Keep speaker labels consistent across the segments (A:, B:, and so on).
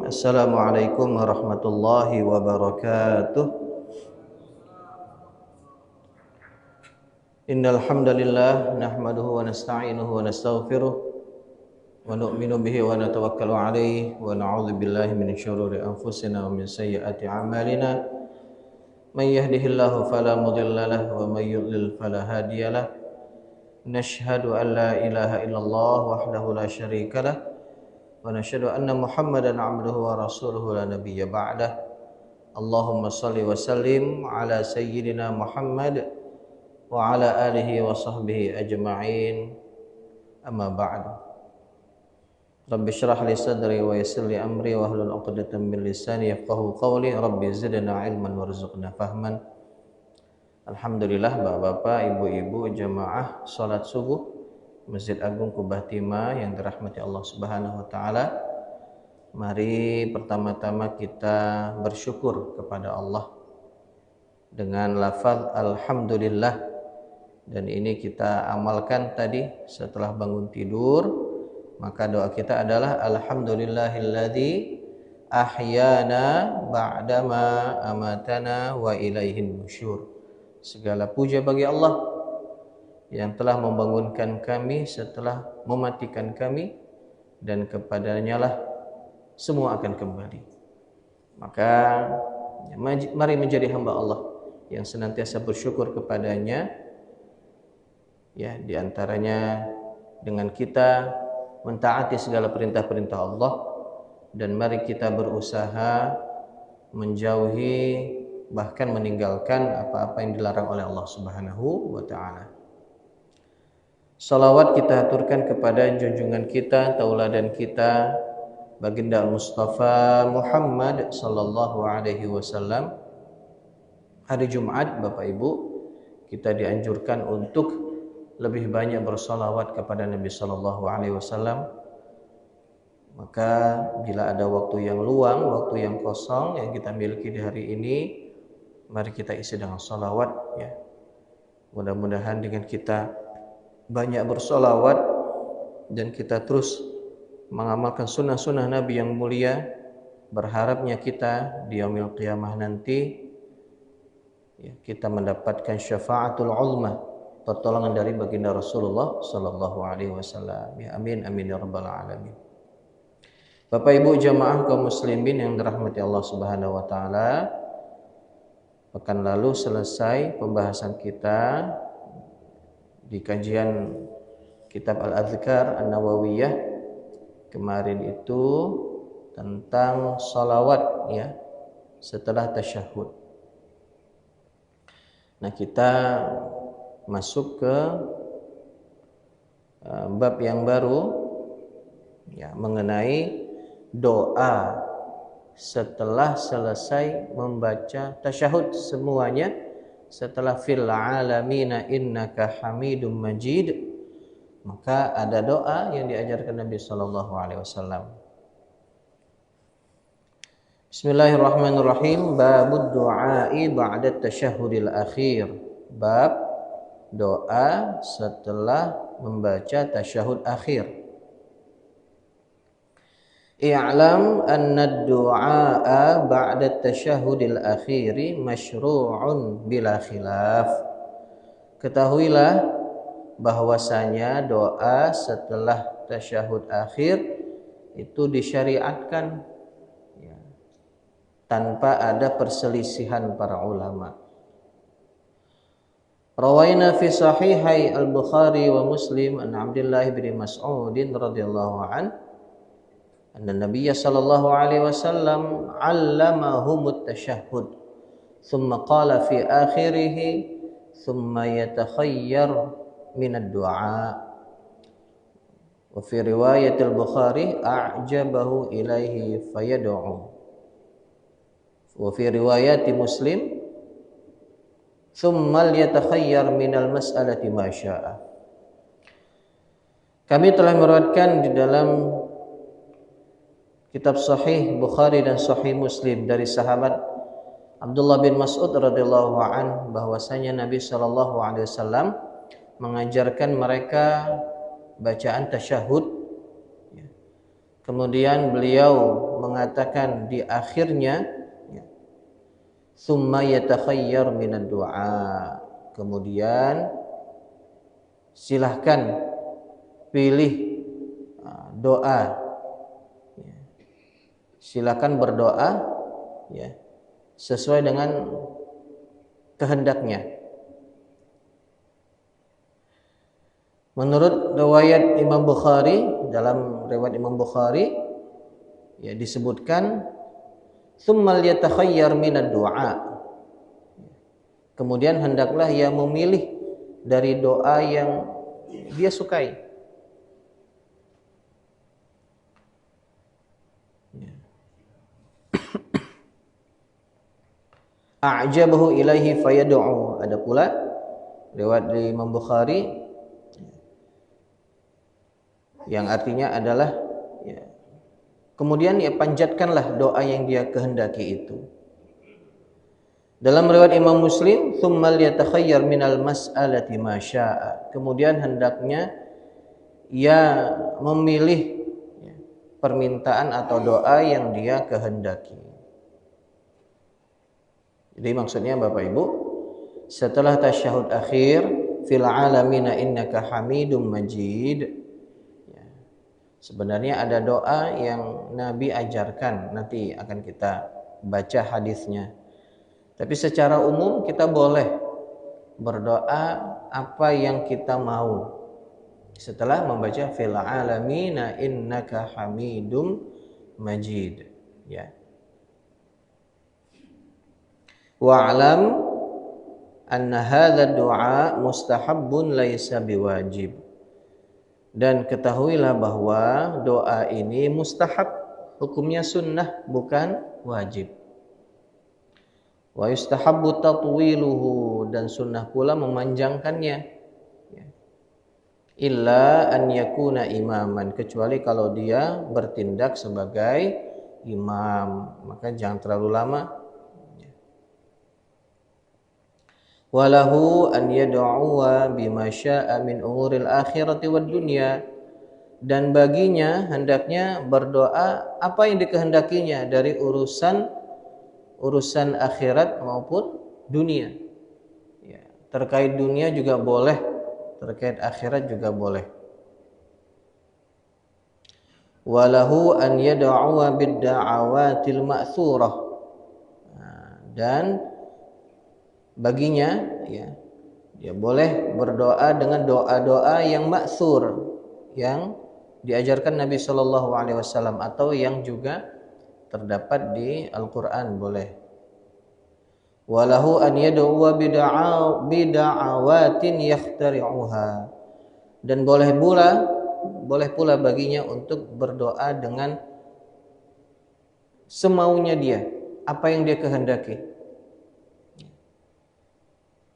A: Assalamualaikum warahmatullahi wabarakatuh. Innal hamdalillah nahmaduhu wa nasta'inuhu wa nastaghfiruh wa nu'minu bihi wa natawakkalu alaihi wa na'udzu billahi min syururi anfusina wa min sayyiati a'malina. May yahdihillahu fala mudilla lahu wa may yudlil fala hadiyalah. Nashhadu an la ilaha illallah wahdahu la syarika lah wa nashhadu anna Muhammadan 'abduhu wa rasuluhu la nabiyya ba'dah. Allahumma shalli wa sallim ala sayyidina Muhammad wa ala alihi wa sahbihi ajma'in. Amma ba'du. Rabbi syrah li sadri wa yassir li amri wa hlul 'uqdatam min lisani yafqahu qawli. Rabbi zidna ilman warzuqna fahman. Alhamdulillah, Bapak-bapak, ibu-ibu, jamaah salat subuh Masjid Agung Kubah Timah yang dirahmati Allah Subhanahu wa taala. Mari pertama-tama kita bersyukur kepada Allah dengan lafaz alhamdulillah, dan ini kita amalkan tadi setelah bangun tidur. Maka doa kita adalah alhamdulillahilladzi ahyana ba'dama amatana wa ilaihin nusyur. Segala puja bagi Allah yang telah membangunkan kami setelah mematikan kami, dan kepadanya lah semua akan kembali. Maka mari menjadi hamba Allah yang senantiasa bersyukur kepadanya, ya, diantaranya dengan kita mentaati segala perintah-perintah Allah, dan mari kita berusaha menjauhi bahkan meninggalkan apa-apa yang dilarang oleh Allah Subhanahu wa taala. Salawat kita aturkan kepada junjungan kita, tauladan kita, baginda Mustafa Muhammad sallallahu alaihi wasallam. Hari Jumat, Bapak Ibu, kita dianjurkan untuk lebih banyak bersolawat kepada Nabi sallallahu alaihi wasallam. Maka bila ada waktu yang luang, waktu yang kosong yang kita miliki di hari ini, mari kita isi dengan solawat, ya. Mudah-mudahan dengan kita banyak bersolawat dan kita terus mengamalkan sunnah-sunnah Nabi yang mulia, berharapnya kita di yaumil qiyamah nanti, ya, kita mendapatkan syafaatul uzma, pertolongan dari baginda Rasulullah sallallahu alaihi wasallam. Ya amin amin ya rabbal alamin. Bapak Ibu jamaah kaum muslimin yang dirahmati Allah Subhanahu wa taala, pekan lalu selesai pembahasan kita di kajian kitab Al-Adhkar An-Nawawiyah. Kemarin itu tentang salawat, ya, setelah tasyahud. Nah, kita masuk ke bab yang baru, ya, mengenai doa setelah selesai membaca tasyahud semuanya. Setelah fil alamina innaka hamidum majid, maka ada doa yang diajarkan Nabi sallallahu alaihi wasallam. Bismillahirrahmanirrahim. Babud du'ai ba'da tasyahhudil akhir. Bab doa setelah membaca tasyahud akhir. I'lam anna ad-du'a ba'da tasyahhudil akhiri masyru'un bila khilaf. Ketahuilah bahwasanya doa setelah tasyahud akhir itu disyariatkan, ya, tanpa ada perselisihan para ulama. Rawaina fi sahihai al-Bukhari wa Muslim an Abdullah bin Mas'ud radhiyallahu anhu anna Nabiyya sallallahu alaihi wasallam 'allamahum at-tasyahhud thumma qala fi akhirih thumma yatakhayyar min ad-du'a. Wa fi riwayat al-Bukhari a'jabahu ilaihi fayad'u. Wa fi riwayat Muslim thumma yatakhayyar min al-mas'alati ma syaa. Kami telah meriwayatkan di dalam kitab Sahih Bukhari dan Sahih Muslim dari sahabat Abdullah bin Mas'ud radhiyallahu an bahwasanya Nabi sallallahu alaihi wasallam mengajarkan mereka bacaan tasyahud. Kemudian beliau mengatakan di akhirnya, ya, summa yatakhayyar minad du'a. Kemudian silahkan pilih doa. Ya. Silakan berdoa, ya, sesuai dengan kehendaknya. Menurut riwayat Imam Bukhari, dalam riwayat Imam Bukhari, ya, disebutkan tsummal yatakhayyar minad du'a. Kemudian hendaklah ia memilih dari doa yang dia sukai. A'jabahu ilaihi fayad'u. Ada pula riwayat dari Imam Bukhari yang artinya adalah, ya, kemudian ya panjatkanlah doa yang dia kehendaki itu. Dalam riwayat Imam Muslim, tsummal yatakhayyar minal mas'alati ma syaa. Kemudian hendaknya ia memilih, ya, permintaan atau doa yang dia kehendaki. Jadi maksudnya Bapak Ibu, setelah tasyahud akhir, fil alamina innaka hamidum majid, sebenarnya ada doa yang Nabi ajarkan, nanti akan kita baca hadisnya. Tapi secara umum kita boleh berdoa apa yang kita mau setelah membaca fil alamina innaka hamidum majid, ya. Wa'lam anna hadzal du'a mustahabbun laisa biwajib. Dan ketahuilah bahwa doa ini mustahab, hukumnya sunnah bukan wajib. Wa yustahabbu tatwiluhu, dan sunnah pula memanjangkannya. Illa an yakuna imaman, kecuali kalau dia bertindak sebagai imam, maka jangan terlalu lama. Walahu an yad'uwa bima syaa min umuril akhirati wad dunya, dan baginya hendaknya berdoa apa yang dikehendakinya dari urusan akhirat maupun dunia, ya, terkait dunia juga boleh, terkait akhirat juga boleh. Walahu an yad'uwa bid-da'awatil ma'thurah, dan baginya, ya, dia boleh berdoa dengan doa-doa yang ma'thur, yang diajarkan Nabi Shallallahu Alaihi Wasallam atau yang juga terdapat di Al-Quran, boleh. Walahu an yad'uwa bida'awatin yakhtari'uha, dan boleh pula baginya untuk berdoa dengan semaunya dia, apa yang dia kehendaki.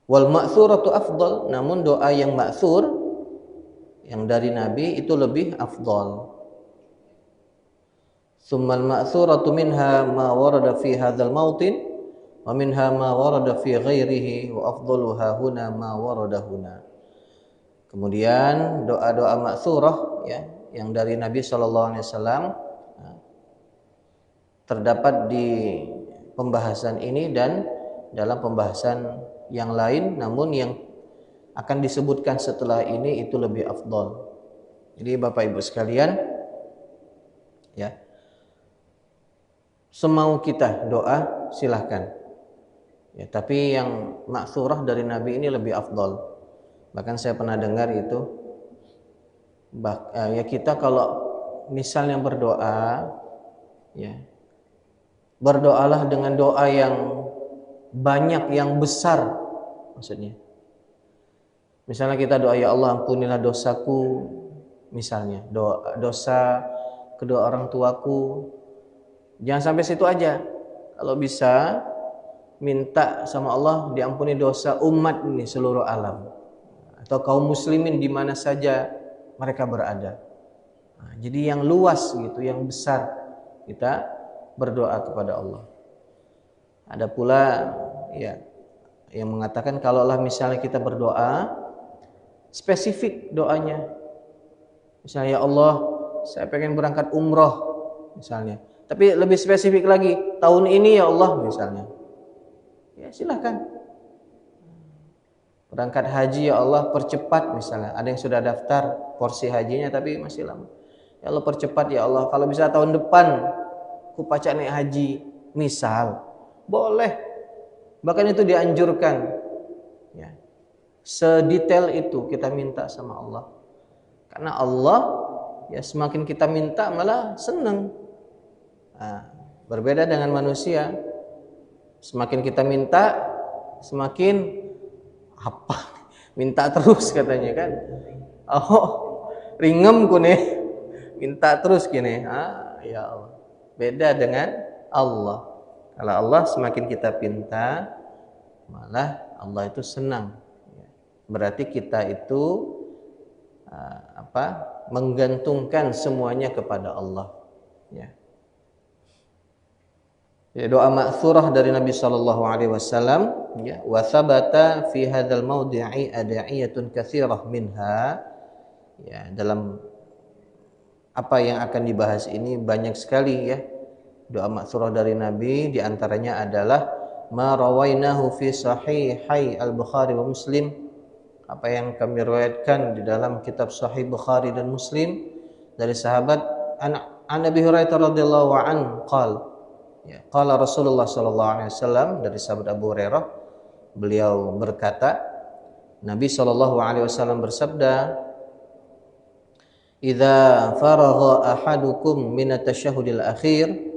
A: Wal ma'thuratu afdal, namun doa yang ma'thur yang dari Nabi itu lebih afdal. Tsummal ma'thuratu minha ma warada fi hadzal mautin wa minha ma warada fi ghairihi wa afdaluha huna ma warada huna. Kemudian doa-doa ma'thurah, ya, yang dari Nabi sallallahu alaihi wasallam terdapat di pembahasan ini dan dalam pembahasan yang lain, namun yang akan disebutkan setelah ini itu lebih afdal. Jadi Bapak Ibu sekalian, ya, semau kita doa silahkan, ya, tapi yang ma'thurah dari Nabi ini lebih afdal. Bahkan saya pernah dengar itu, ya, kita kalau misalnya berdoa, ya, berdoalah dengan doa yang banyak, yang besar, maksudnya. Misalnya kita doa, ya Allah ampunilah dosaku, misalnya dosa kedua orang tuaku. Jangan sampai situ aja. Kalau bisa minta sama Allah diampuni dosa umat ini seluruh alam, atau kaum muslimin di mana saja mereka berada. Nah, jadi yang luas gitu, yang besar, kita berdoa kepada Allah. Ada pula, ya, yang mengatakan kalaulah misalnya kita berdoa spesifik doanya, misalnya, ya Allah saya pengen berangkat umroh misalnya, Tapi lebih spesifik lagi, tahun ini ya Allah misalnya. Ya silakan. Berangkat haji ya Allah percepat misalnya. Ada yang sudah daftar porsi hajinya tapi masih lama. Ya Allah percepat ya Allah. Kalau bisa tahun depan ku pacak naik haji. Misal. Boleh. Bahkan itu dianjurkan. Ya. Sedetail itu kita minta sama Allah. Karena Allah ya semakin kita minta malah senang. Nah, berbeda dengan manusia. Semakin kita minta, semakin apa? Minta terus katanya kan. Oh, ringem ku nih. Minta terus gini. Ya Allah. Beda dengan Allah. Kalau Allah semakin kita pinta, malah Allah itu senang. Berarti kita itu menggantungkan semuanya kepada Allah. Ya. Doa ma'thurah dari Nabi sallallahu alaihi wasallam, ya, wa thabata fi hadzal mawdi'i ad'iyatun katsirah minha. Ya, dalam apa yang akan dibahas ini banyak sekali ya doa ma'thurah dari Nabi, di antaranya adalah ma rawainahu fi sahihai al-Bukhari wa Muslim, apa yang kami riwayatkan di dalam kitab Sahih Bukhari dan Muslim dari sahabat an Abi Hurairah radhiyallahu anhu qala, ya, qala Rasulullah sallallahu alaihi wasallam, dari sahabat Abu Hurairah, beliau berkata, Nabi sallallahu alaihi wasallam bersabda, "Idza faragha ahadukum min at-tasyahhudil akhir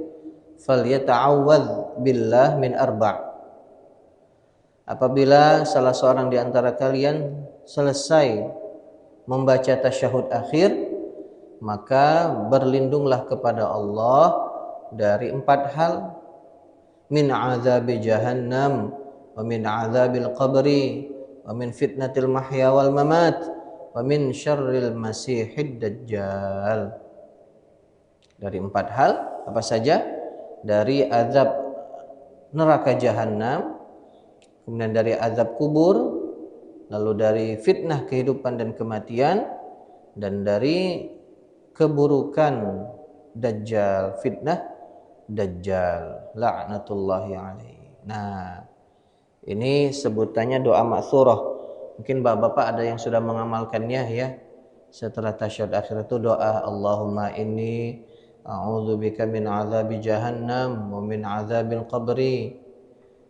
A: falyata'awwadz billah min arba'." Apabila salah seorang di antara kalian selesai membaca tasyahud akhir, maka berlindunglah kepada Allah dari 4 hal: min azabi jahannam, wa min azabil qabri, wa min fitnatil mahya wal mamat, wa min syarril masihid dajjal. Dari 4 hal apa saja? Dari azab neraka jahanam, kemudian dari azab kubur, lalu dari fitnah kehidupan dan kematian, dan dari keburukan dajjal, fitnah dajjal la'natullahi alaihi. Nah, ini sebutannya doa ma'thurah. Mungkin bapak-bapak ada yang sudah mengamalkannya ya. Setelah tasyahud akhir itu doa Allahumma inni a'udzubika min azabi jahannam wa min azabil qabri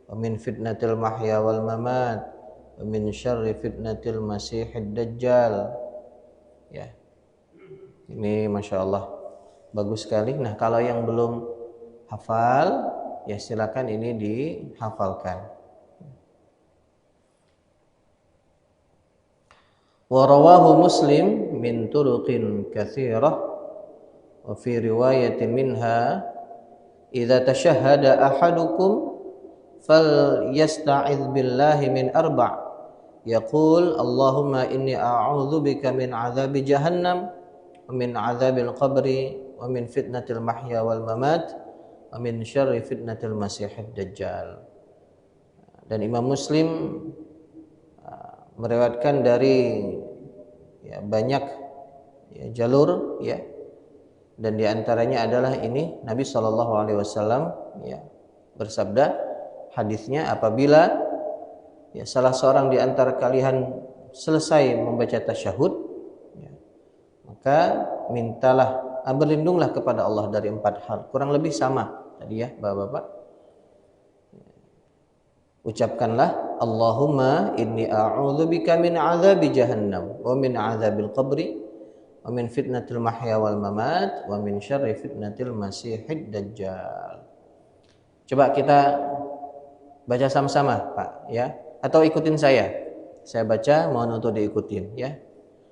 A: wa min fitnatil mahya wal mamat wa min syarri fitnatil masihid dajjal. Ya. Ini Masya Allah bagus sekali. Nah, kalau yang belum hafal, ya silakan ini dihafalkan. Wa rawahu Muslim min turuqin katsirah wa fi riwayatin minha idza tashahhada ahadukum falyasta'idz billahi min arba', yaqul Allahumma inni a'udzubika min azabi jahannam wa min azabil qabri wa min fitnatil mahya wal mamat wa min syarri fitnatil masihid dajjal. Dan Imam Muslim meriwayatkan dari ya, banyak ya, jalur ya, dan diantaranya adalah ini Nabi Shallallahu Alaihi Wasallam ya bersabda, hadisnya, apabila ya, salah seorang di antara kalian selesai membaca tasyahud, ya, maka mintalah, berlindunglah kepada Allah dari 4 hal. Kurang lebih sama tadi ya bapak-bapak. Ucapkanlah Allahumma inni a'udzubika min azabi jahannam wa min azabil qabri wa min fitnatil mahya wal mamat wa min syarri fitnatil masihid dajjal. Coba kita baca sama-sama Pak ya, atau ikutin saya. Saya baca, mohon untuk diikutin ya.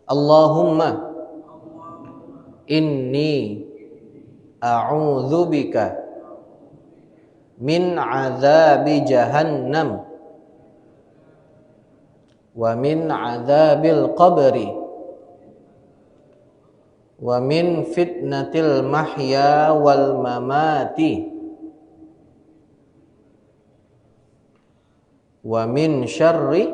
A: Allahumma inni a'udzubika min azabi jahannam wa min azabil qabri wa min fitnatil mahya wal mamati wa min syarri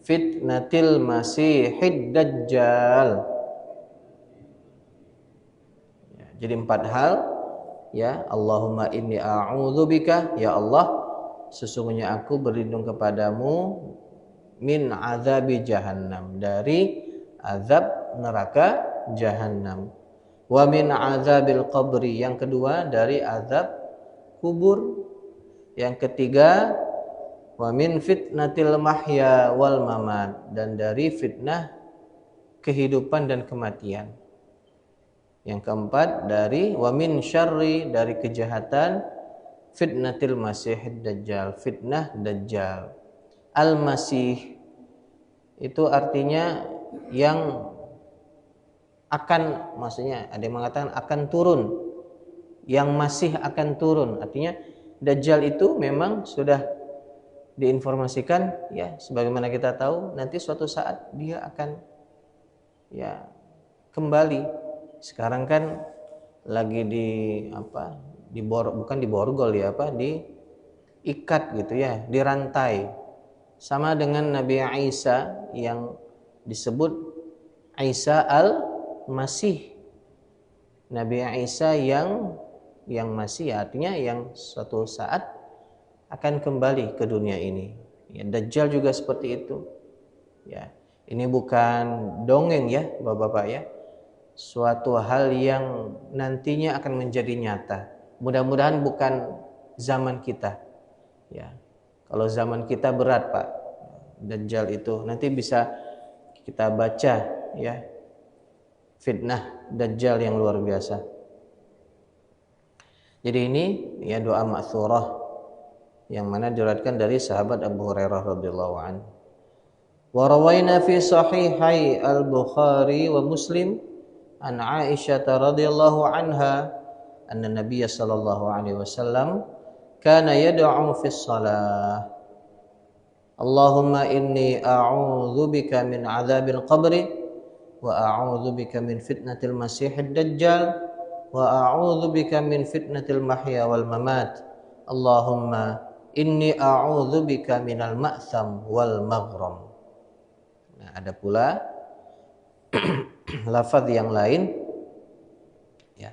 A: fitnatil masihid dajjal. Ya, jadi 4 hal. ya, Allahumma inni a'udzubika, ya Allah, sesungguhnya aku berlindung kepadamu min azabi jahannam, dari azab neraka jahannam, wa min azabil qabri, yang kedua dari azab kubur, yang ketiga wa min fitnatil mahya wal mamat, dan dari fitnah kehidupan dan kematian. Yang keempat dari wa min syarri, dari kejahatan fitnatil masihid dajjal, fitnah dajjal. Al-masih itu artinya yang akan, maksudnya ada yang mengatakan akan turun, yang masih akan turun. Artinya dajjal itu memang sudah diinformasikan, ya, sebagaimana kita tahu nanti suatu saat dia akan, ya, kembali. Sekarang kan lagi bukan diborgol, ya, diikat gitu, ya, dirantai, sama dengan Nabi Isa yang disebut Isa al-Masih. Nabi Isa yang masih, artinya yang suatu saat akan kembali ke dunia ini. Ya, Dajjal juga seperti itu. Ya, ini bukan dongeng, ya, Bapak-bapak, ya. Suatu hal yang nantinya akan menjadi nyata. Mudah-mudahan bukan zaman kita. Ya. Kalau zaman kita berat, Pak. Dajjal itu nanti bisa kita baca, ya, fitnah Dajjal yang luar biasa. Jadi ini, ya, doa ma'thurah yang mana diriwayatkan dari sahabat Abu Hurairah radhiyallahu anhu. Wa rawaina fi sahihai al-Bukhari wa Muslim an Aisyah radhiyallahu anha anna Nabiy sallallahu alaihi wasallam kana yad'u fi shalah, Allahumma inni a'udzubika min 'adzabil qabri wa a'udzubika min fitnatil masiihid dajjal wa a'udzubika min fitnatil mahya wal mamat, Allahumma inni a'udzubika minal ma'tham wal maghram. Nah, ada pula lafaz yang lain, ya.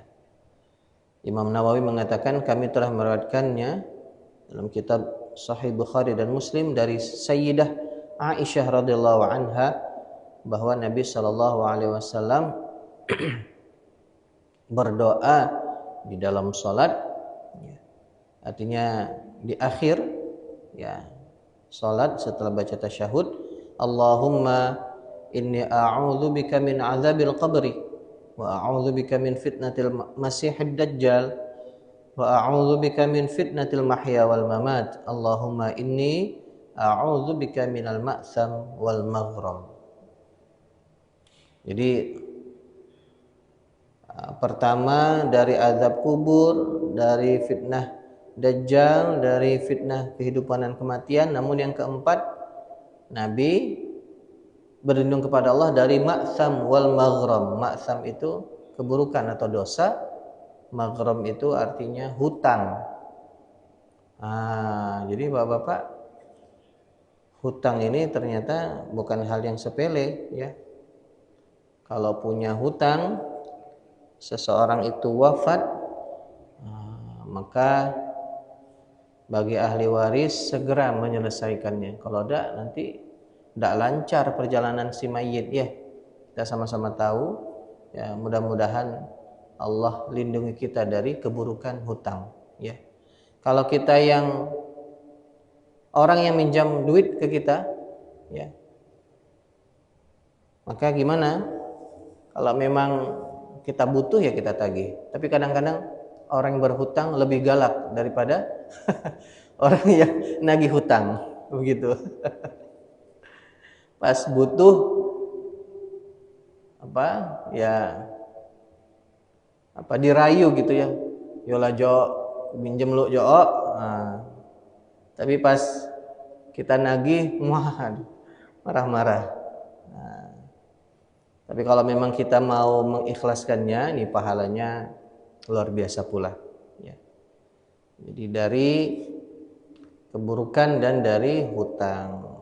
A: Imam Nawawi mengatakan kami telah meriwayatkannya dalam kitab Sahih Bukhari dan Muslim dari Sayyidah Aisyah radhiyallahu anha bahwa Nabi sallallahu alaihi wasallam berdoa di dalam salat, ya. Artinya di akhir, ya, salat setelah baca tasyahud, Allahumma inni a'udzubika min 'adzabil qabri wa a'udzubika min fitnatil masihid dajjal wa a'udzubika min fitnatil mahya wal mamat, Allahumma inni a'udzubika minal ma'tham wal maghram. Jadi pertama dari azab kubur, dari fitnah dajjal, dari fitnah kehidupan dan kematian. Namun yang keempat, Nabi berlindung kepada Allah dari ma'tham wal maghram. Ma'tham itu keburukan atau dosa, maghram itu artinya hutang. Jadi Bapak-bapak, hutang ini ternyata bukan hal yang sepele, ya. Kalau punya hutang, seseorang itu wafat, maka bagi ahli waris segera menyelesaikannya. Kalau tidak, nanti tidak lancar perjalanan si mayit, ya. Kita sama-sama tahu, ya, mudah-mudahan Allah lindungi kita dari keburukan hutang, ya. Kalau kita yang orang yang minjam duit ke kita, ya, maka gimana? Kalau memang kita butuh, ya kita tagih. Tapi kadang-kadang orang yang berhutang lebih galak daripada orang yang nagih hutang, begitu. Pas butuh dirayu gitu, ya. Yola jo minjem lu jo. Tapi pas kita nagih, marah-marah. Tapi kalau memang kita mau mengikhlaskannya, ini pahalanya luar biasa pula, ya. Jadi dari keburukan dan dari hutang.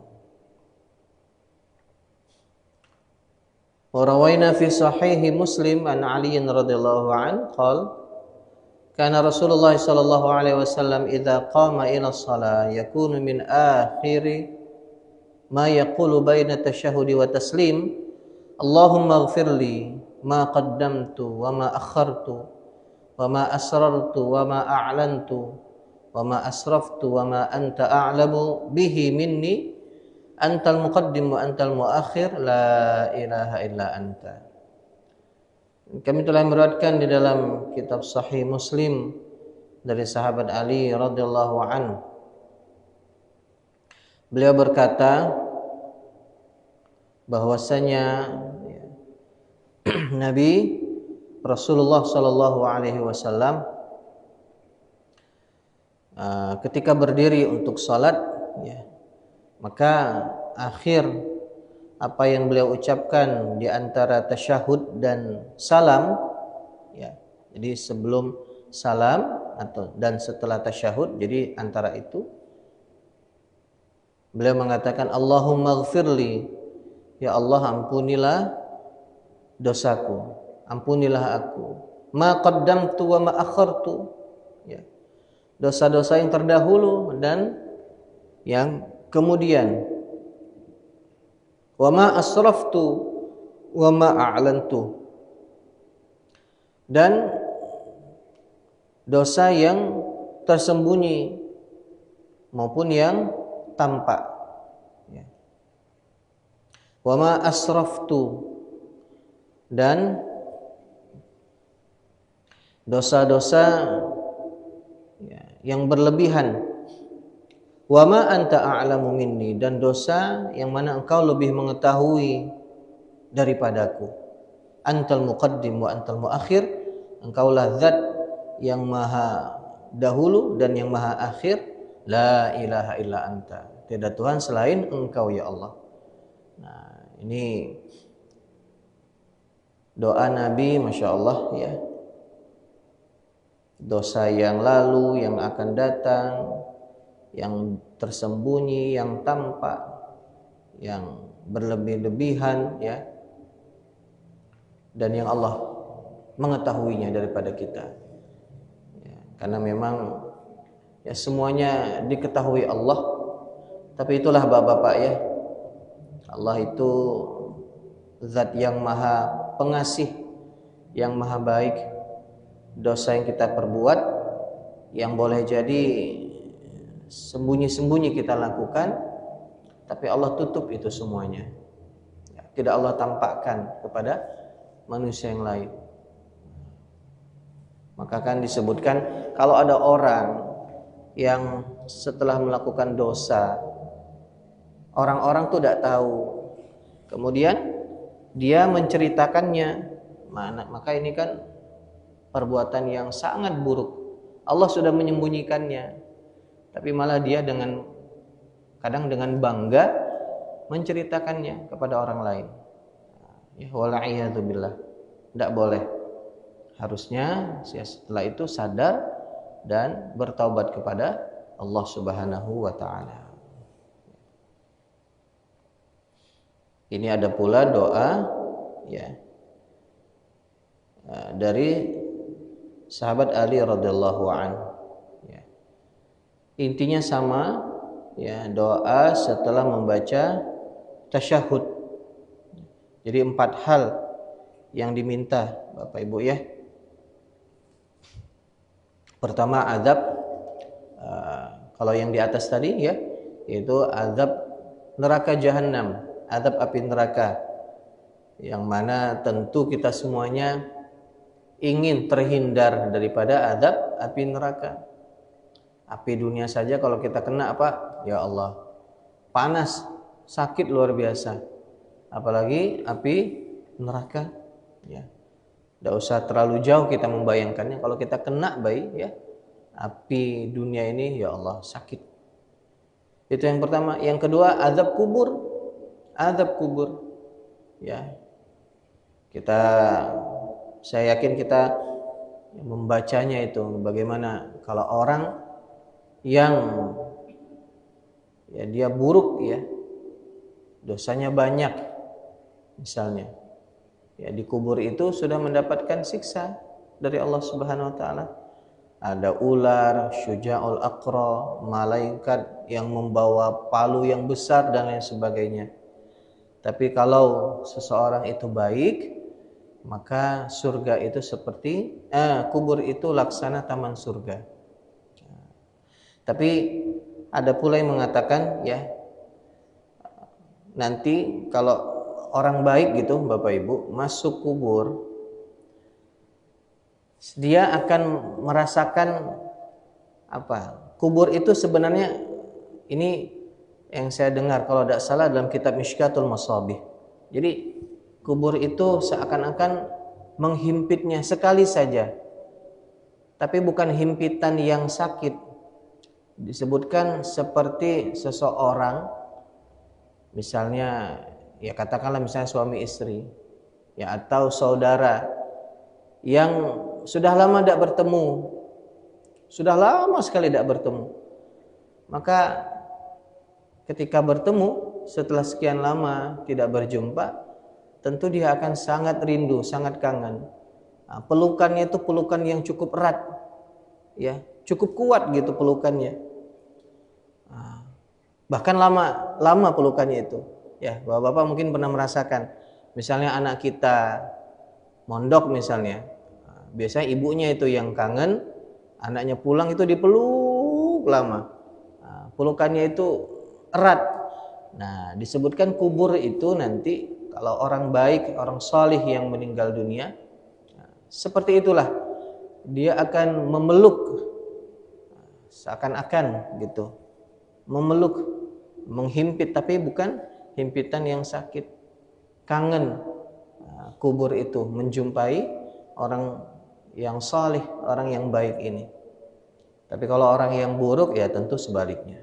A: Wa rawaina fi sahih Muslim an Ali radhiyallahu an qala Karena Rasulullah sallallahu alaihi wasallam idza qama ila shalah yakunu min akhiri ma yaqulu baina tasyahudi wa taslim, Allahumma ighfirli ma qaddamtu wa ma akhartu wa ma asrartu wa ma a'lantu wa ma asraftu wa ma anta a'lamu bihi minni antal muqaddim wa antal muakhir la ilaha illa anta. Kami telah meriwayatkan di dalam kitab Sahih Muslim dari sahabat Ali radhiyallahu anhu. Beliau berkata bahwasanya Nabi Rasulullah sallallahu alaihi wasallam ketika berdiri untuk salat, ya, maka akhir apa yang beliau ucapkan di antara tasyahud dan salam, ya, jadi sebelum salam dan setelah tasyahud, jadi antara itu beliau mengatakan Allahumma ighfirli, ya Allah ampunilah dosaku, ampunilah aku, ma qaddamtu wa ma akhartu, ya, dosa-dosa yang terdahulu dan yang kemudian, wa ma asraftu wa ma a'lantu, dan dosa yang tersembunyi maupun yang tampak, ya. Wa ma asraftu, dan dosa-dosa, ya, yang berlebihan. Wa ma anta a'lamu minni, dan dosa yang mana engkau lebih mengetahui daripadaku. Antal muqaddim wa antal muakhir, engkaulah zat yang maha dahulu dan yang maha akhir. La ilaha illa anta, tidak Tuhan selain engkau ya Allah. Nah, ini doa Nabi, Masya Allah, ya. Dosa yang lalu, yang akan datang, yang tersembunyi, yang tampak, yang berlebih-lebihan, ya, dan yang Allah mengetahuinya daripada kita, ya, karena memang, ya, semuanya diketahui Allah. Tapi itulah Bapak-bapak, ya, Allah itu zat yang maha pengasih, yang maha baik. Dosa yang kita perbuat, yang boleh jadi sembunyi-sembunyi kita lakukan, tapi Allah tutup itu semuanya, ya, tidak Allah tampakkan kepada manusia yang lain. Maka kan disebutkan kalau ada orang yang setelah melakukan dosa, orang-orang tuh tidak tahu, kemudian dia menceritakannya, maka ini kan perbuatan yang sangat buruk. Allah sudah menyembunyikannya, tapi malah dia kadang dengan bangga menceritakannya kepada orang lain. Ya, wala'iyadzubillah, tidak boleh. Harusnya setelah itu sadar dan bertaubat kepada Allah Subhanahu wa ta'ala. Ini ada pula doa, ya, dari sahabat Ali radhiyallahu anhu, ya. Intinya sama, ya, doa setelah membaca tasyahud. Jadi 4 hal yang diminta Bapak Ibu, ya. Pertama azab, kalau yang di atas tadi, ya, yaitu azab neraka jahanam, azab api neraka, yang mana tentu kita semuanya ingin terhindar daripada azab api neraka. Api dunia saja kalau kita kena, apa? Ya Allah, panas, sakit luar biasa. Apalagi api neraka, ya. Tidak usah terlalu jauh kita membayangkannya. Kalau kita kena ya, api dunia ini, ya Allah, sakit. Itu yang pertama. Yang kedua, azab kubur. Azab kubur, ya. Saya yakin kita membacanya itu, bagaimana kalau orang yang, ya, dia buruk, ya, dosanya banyak misalnya, ya, di kubur itu sudah mendapatkan siksa dari Allah Subhanahu wa taala. ada ular, syuja'ul aqra, malaikat yang membawa palu yang besar dan lain sebagainya. Tapi kalau seseorang itu baik, maka surga itu seperti kubur itu laksana taman surga. Tapi ada pula yang mengatakan ya, nanti kalau orang baik gitu Bapak Ibu masuk kubur, dia akan merasakan apa? Kubur itu sebenarnya, ini yang saya dengar kalau tidak salah dalam kitab Mishkatul Masabih. Jadi kubur itu seakan-akan menghimpitnya sekali saja. Tapi bukan himpitan yang sakit. Disebutkan seperti seseorang, misalnya ya katakanlah misalnya suami istri ya, atau saudara yang sudah lama tidak bertemu, sudah lama sekali tidak bertemu, maka ketika bertemu setelah sekian lama tidak berjumpa, tentu dia akan sangat rindu, sangat kangen. Nah, pelukannya itu pelukan yang cukup erat, ya, cukup kuat gitu pelukannya. Nah, bahkan lama pelukannya itu. Ya, bapak-bapak mungkin pernah merasakan, misalnya anak kita mondok misalnya, biasanya ibunya itu yang kangen, anaknya pulang itu dipeluk lama. Nah, pelukannya itu erat. Nah, disebutkan kubur itu nanti kalau orang baik, orang salih yang meninggal dunia, seperti itulah dia akan memeluk, seakan-akan gitu, memeluk, menghimpit, tapi bukan himpitan yang sakit. Kangen kubur itu menjumpai orang yang salih, orang yang baik ini. Tapi kalau orang yang buruk ya tentu sebaliknya.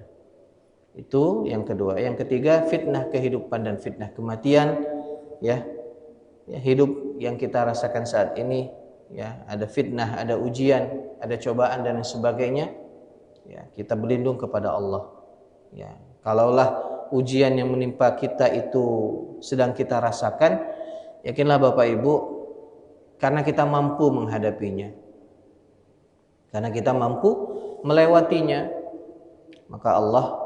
A: Itu yang kedua. Yang ketiga, fitnah kehidupan dan fitnah kematian. Ya, hidup yang kita rasakan saat ini, ya, ada fitnah, ada ujian, ada cobaan dan sebagainya. Ya, kita berlindung kepada Allah. Ya, kalaulah ujian yang menimpa kita itu sedang kita rasakan, yakinlah Bapak Ibu, karena kita mampu menghadapinya, karena kita mampu melewatinya, maka Allah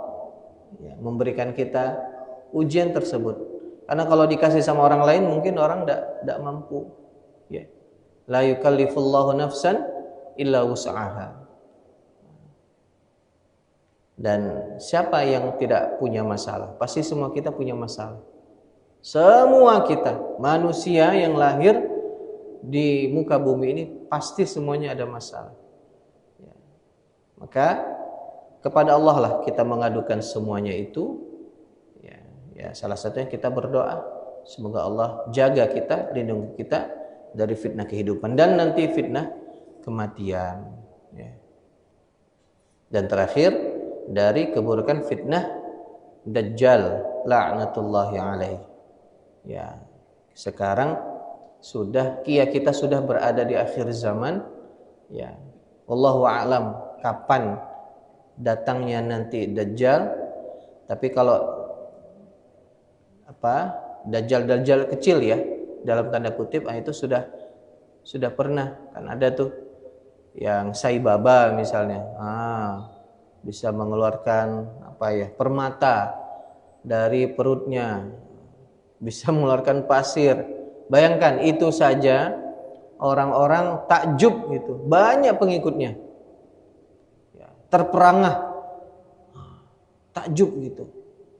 A: memberikan kita ujian tersebut. Karena kalau dikasih sama orang lain mungkin orang tidak mampu. Ya. La yukallifullahu nafsan illa wus'aha. Dan siapa yang tidak punya masalah? Pasti semua kita punya masalah. Semua kita, manusia yang lahir di muka bumi ini pasti semuanya ada masalah. Ya. Maka kepada Allah lah kita mengadukan semuanya itu. Ya, salah satunya kita berdoa semoga Allah jaga kita, lindungi kita dari fitnah kehidupan dan nanti fitnah kematian. Ya. Dan terakhir dari keburukan fitnah Dajjal la'natullahi alaihi. Ya, sekarang kita sudah berada di akhir zaman. Ya, wallahu a'lam kapan datangnya nanti Dajjal. Tapi kalau Dajjal kecil ya dalam tanda kutip, itu sudah pernah kan ada tuh yang Sai Baba misalnya, bisa mengeluarkan permata dari perutnya, bisa mengeluarkan pasir. Bayangkan itu saja orang-orang takjub gitu, banyak pengikutnya, ya, terperangah, takjub gitu,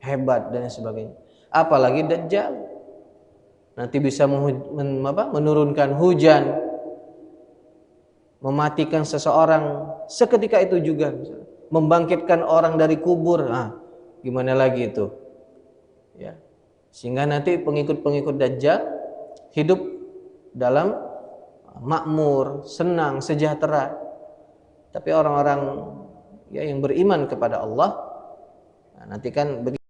A: hebat dan sebagainya. Apalagi Dajjal nanti bisa menurunkan hujan, mematikan seseorang seketika itu juga, misalnya, membangkitkan orang dari kubur. Gimana lagi itu? Ya. Sehingga nanti pengikut-pengikut Dajjal hidup dalam makmur, senang, sejahtera. Tapi orang-orang ya yang beriman kepada Allah, nanti kan begitu.